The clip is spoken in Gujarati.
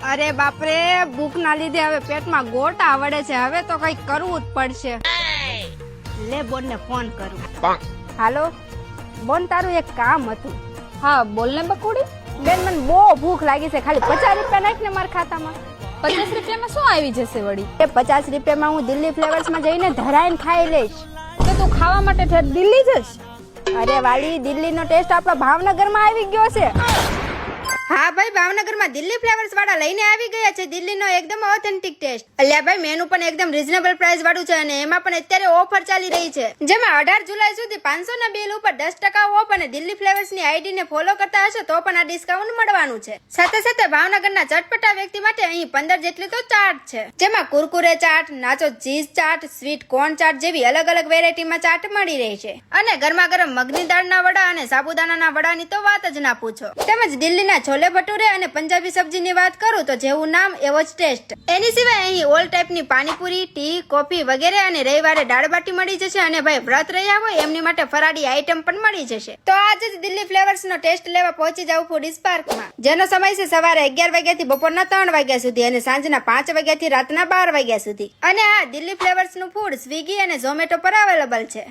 અરે બાપરે, ભૂખ ના લીધે હવે પેટમાં ગોટા વળે છે. હવે તો કઈક કરવું જ પડશે. લે બોન ને ફોન કરું. હાલો બોન, તારું એક કામ હતું. હા બોલ ને બકુડી. બેન મને બહુ ભૂખ લાગી છે. ખાલી 50 રૂપિયા નાખ ને મારા ખાતામાં. 50 રૂપિયામાં શું આવી જશે વળી? એ 50 રૂપિયામાં હું દિલ્હી ફ્લેવર્સ માં જઈને ધરાઈને ખાઈ લઈશ. તો તું ખાવા માટે ઠેઠ દિલ્હી જશ? અરે વાલી, દિલ્હી નો ટેસ્ટ આપણા ભાવનગર માં આવી ગયો છે. હા ભાઈ, ભાવનગર માં દિલ્હી ફ્લેવર્સ વાળા લઈને આવી ગયા છે દિલ્હીનો એકદમ ઓથેન્ટિક ટેસ્ટ. અલ્યા ભાઈ, મેનુ પણ એકદમ રીઝનેબલ પ્રાઇસ વાળું છે અને એમાં પણ અત્યારે ઓફર ચાલી રહી છે, જેમાં 18 જુલાઈ સુધી 500 ના બિલ ઉપર 10% ઓફ અને દિલ્હી ફ્લેવર્સ ની આઈડી ને ફોલો કરતા હશો તો પણ આ ડિસ્કાઉન્ટ મળવાનું છે. સાથે સાથે ભાવનગરના ચટપટા વ્યક્તિ માટે અહીં 15 જેટલી તો ચાટ છે, જેમાં Kurkure chaat, nacho cheese chaat, sweet corn chaat જેવી અલગ અલગ વેરાયટીમાં ચાટ મળી રહી છે. અને ગરમા ગરમ મગની દાળના વડા અને સાબુદાણાના વડાની તો વાત જ ના પૂછો. તેમજ દિલ્હીના છોલે ભટુરે અને પંજાબી સબ્જીની વાત કરું તો જેવું નામ એવો જ ટેસ્ટ. એની સિવાય અહીં ઓલ ટાઈપની પાણીપુરી, ટી, કોફી વગેરે અને રવિવારે દાળબાટી મળી જશે. અને ભાઈ વ્રત રહ્યા હોય એમની માટે ફરાળી આઈટમ પણ મળી જશે. તો આજે જ દિલ્હી ફ્લેવર્સ નો ટેસ્ટ લેવા પહોંચી જાવ ફૂડ સ્પાર્કમાં, જેનો સમય છે સવારે 11 વાગ્યાથી બપોરના 3 વાગ્યા સુધી અને સાંજના 5 વાગ્યાથી રાતના 12 વાગ્યા સુધી. અને આ દિલ્હી ફ્લેવર્સ નું ફૂડ સ્વિગી અને ઝોમેટો પર અવેલેબલ છે.